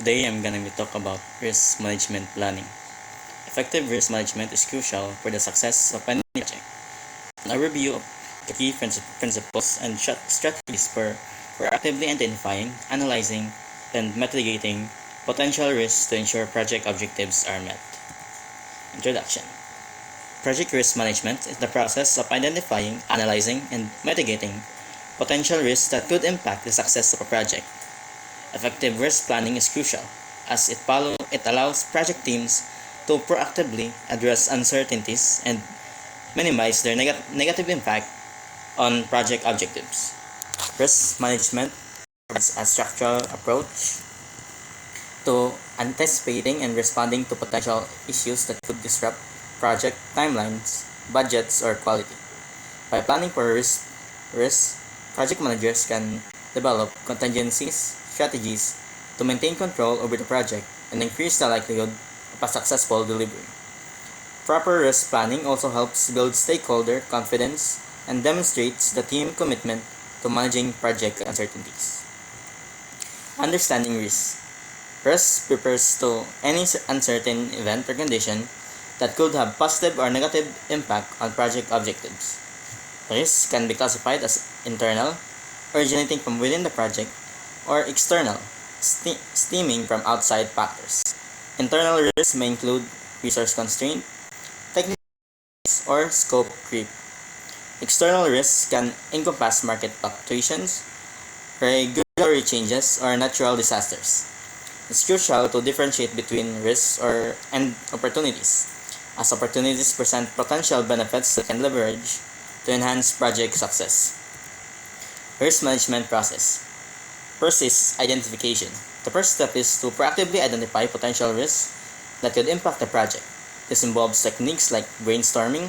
Today I'm gonna be talk about risk management planning. Effective risk management is crucial for the success of any project. A review of the key principles and strategies for actively identifying, analyzing, and mitigating potential risks to ensure project objectives are met. Introduction. Project risk management is the process of identifying, analyzing, and mitigating potential risks that could impact the success of a project. Effective risk planning is crucial, as it allows project teams to proactively address uncertainties and minimize their negative impact on project objectives. Risk management is a structural approach to anticipating and responding to potential issues that could disrupt project timelines, budgets, or quality. By planning for risk, project managers can develop contingencies strategies to maintain control over the project and increase the likelihood of a successful delivery. Proper risk planning also helps build stakeholder confidence and demonstrates the team commitment to managing project uncertainties. Understanding risk. Risk refers to any uncertain event or condition that could have positive or negative impact on project objectives. Risk can be classified as internal, originating from within the project, or external, stemming from outside factors. Internal risks may include resource constraint, technical risks, or scope creep. External risks can encompass market fluctuations, regulatory changes, or natural disasters. It's crucial to differentiate between risks and opportunities, as opportunities present potential benefits that can leverage to enhance project success. Risk management process. First is identification. The first step is to proactively identify potential risks that could impact the project. This involves techniques like brainstorming,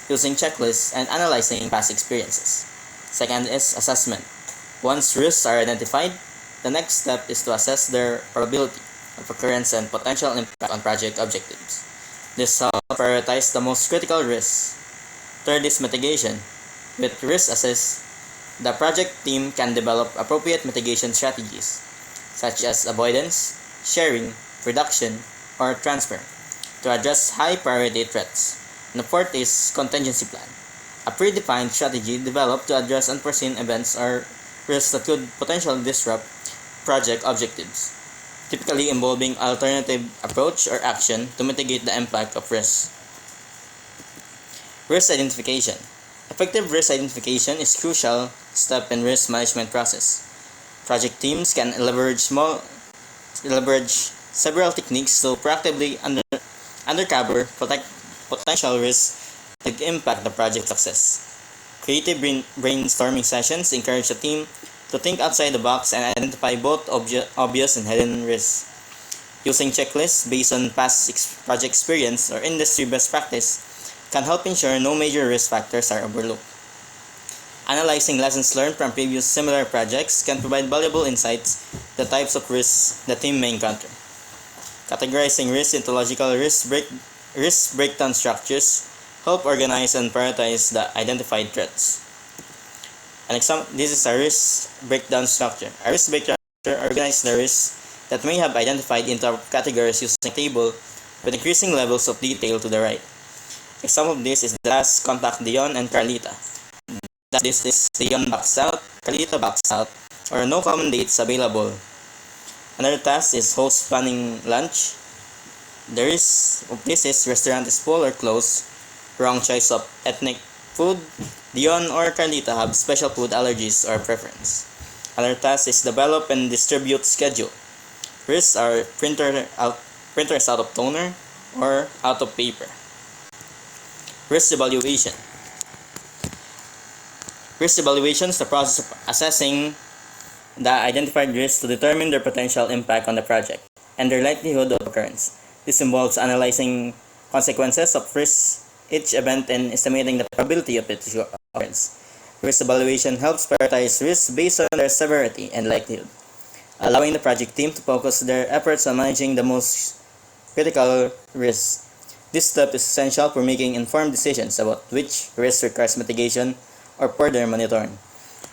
using checklists, and analyzing past experiences. Second is assessment. Once risks are identified, the next step is to assess their probability of occurrence and potential impact on project objectives. This helps prioritize the most critical risks. Third is mitigation. With risk assessed, the project team can develop appropriate mitigation strategies, such as avoidance, sharing, reduction, or transfer, to address high-priority threats. And the fourth is contingency plan, a predefined strategy developed to address unforeseen events or risks that could potentially disrupt project objectives, typically involving alternative approach or action to mitigate the impact of risks. Risk identification. Effective risk identification is a crucial step in risk management process. Project teams can leverage several techniques to proactively undercover potential risks that impact the project success. Creative brainstorming sessions encourage the team to think outside the box and identify both obvious and hidden risks. Using checklists based on past project experience or industry best practice can help ensure no major risk factors are overlooked. Analyzing lessons learned from previous similar projects can provide valuable insights into the types of risks the team may encounter. Categorizing risks into logical risk breakdown structures help organize and prioritize the identified threats. This is a risk breakdown structure. A risk breakdown structure organizes the risks that may have identified into categories using a table with increasing levels of detail to the right. Example of this is the last contact Dion and Carlita. This is Dion backs out, Carlita backs out, or no common dates available. Another task is host planning lunch. The risk of this is restaurant is full or closed, wrong choice of ethnic food, Dion or Carlita have special food allergies or preference. Another task is develop and distribute schedule. Risks are printers out of toner or out of paper. Risk evaluation. Risk evaluation is the process of assessing the identified risks to determine their potential impact on the project and their likelihood of occurrence. This involves analyzing consequences of each event and estimating the probability of its occurrence. Risk evaluation helps prioritize risks based on their severity and likelihood, allowing the project team to focus their efforts on managing the most critical risks. This step is essential for making informed decisions about which risk requires mitigation or further monitoring.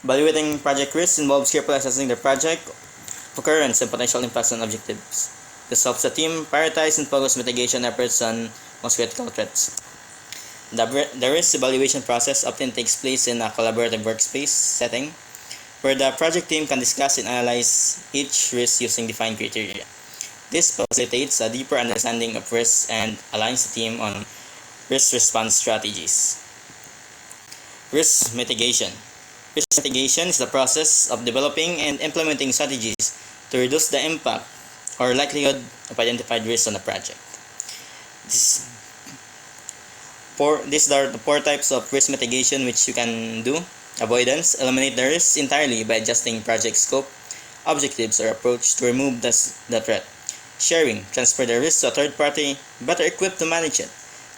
Evaluating project risks involves carefully assessing the project occurrence and potential impacts on objectives. This helps the team prioritize and focus mitigation efforts on most critical threats. The risk evaluation process often takes place in a collaborative workspace setting where the project team can discuss and analyze each risk using defined criteria. This facilitates a deeper understanding of risks and aligns the team on risk response strategies. Risk mitigation. Risk mitigation is the process of developing and implementing strategies to reduce the impact or likelihood of identified risks on a project. These are the four types of risk mitigation which you can do. Avoidance: eliminate the risks entirely by adjusting project scope, objectives, or approach to remove the threat. Sharing: transfer the risk to a third party better equipped to manage it,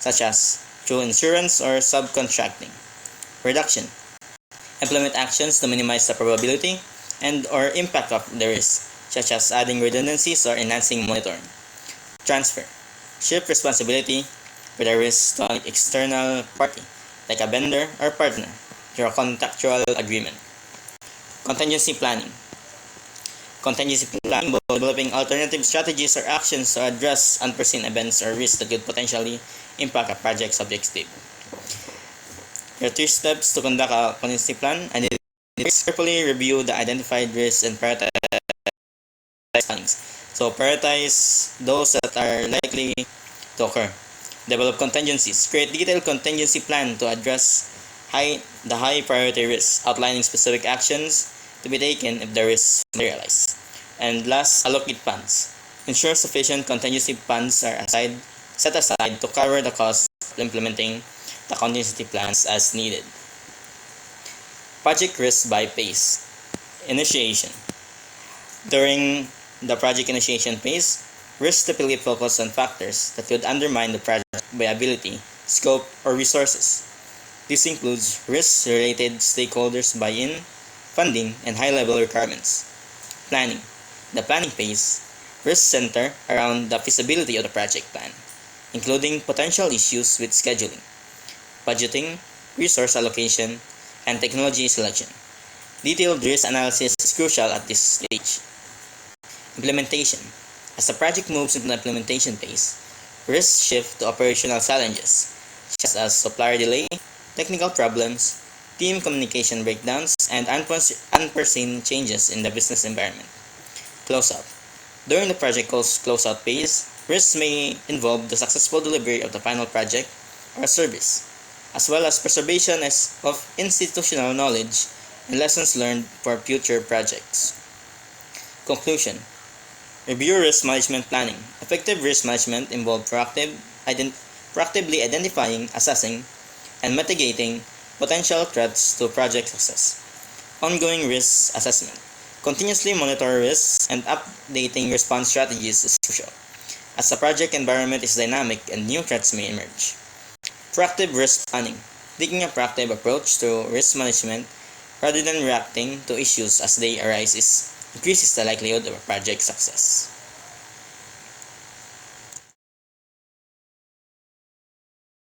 such as through insurance or subcontracting. Reduction: implement actions to minimize the probability and or impact of the risk, such as adding redundancies or enhancing monitoring. Transfer: shift responsibility for the risk to an external party, like a vendor or partner, through a contractual agreement. Contingency planning. Contingency planning involves developing alternative strategies or actions to address unforeseen events or risks that could potentially impact a project's objective. There are 3 steps to conduct a contingency plan, and carefully review the identified risks and prioritize findings. So prioritize those that are likely to occur. Develop contingencies. Create detailed contingency plan to address the high priority risks, outlining specific actions to be taken if the risks materialize. And last, allocate funds. Ensure sufficient contingency funds are set aside to cover the cost of implementing the contingency plans as needed. Project risk by phase. Initiation. During the project initiation phase, risks typically focus on factors that could undermine the project viability, scope, or resources. This includes risks related stakeholders buy-in, funding, and high-level requirements. Planning. The planning phase, risks center around the feasibility of the project plan, including potential issues with scheduling, budgeting, resource allocation, and technology selection. Detailed risk analysis is crucial at this stage. Implementation. As the project moves into the implementation phase, risks shift to operational challenges, such as supplier delay, technical problems, team communication breakdowns, and unforeseen changes in the business environment. Closeout. During the project closeout phase, risks may involve the successful delivery of the final project or service, as well as preservation of institutional knowledge and lessons learned for future projects. Conclusion. Review risk management planning. Effective risk management involves proactively identifying, assessing, and mitigating potential threats to project success. Ongoing risk assessment. Continuously monitor risks and updating response strategies is crucial, as the project environment is dynamic and new threats may emerge. Proactive risk planning. Taking a proactive approach to risk management rather than reacting to issues as they arise increases the likelihood of a project success.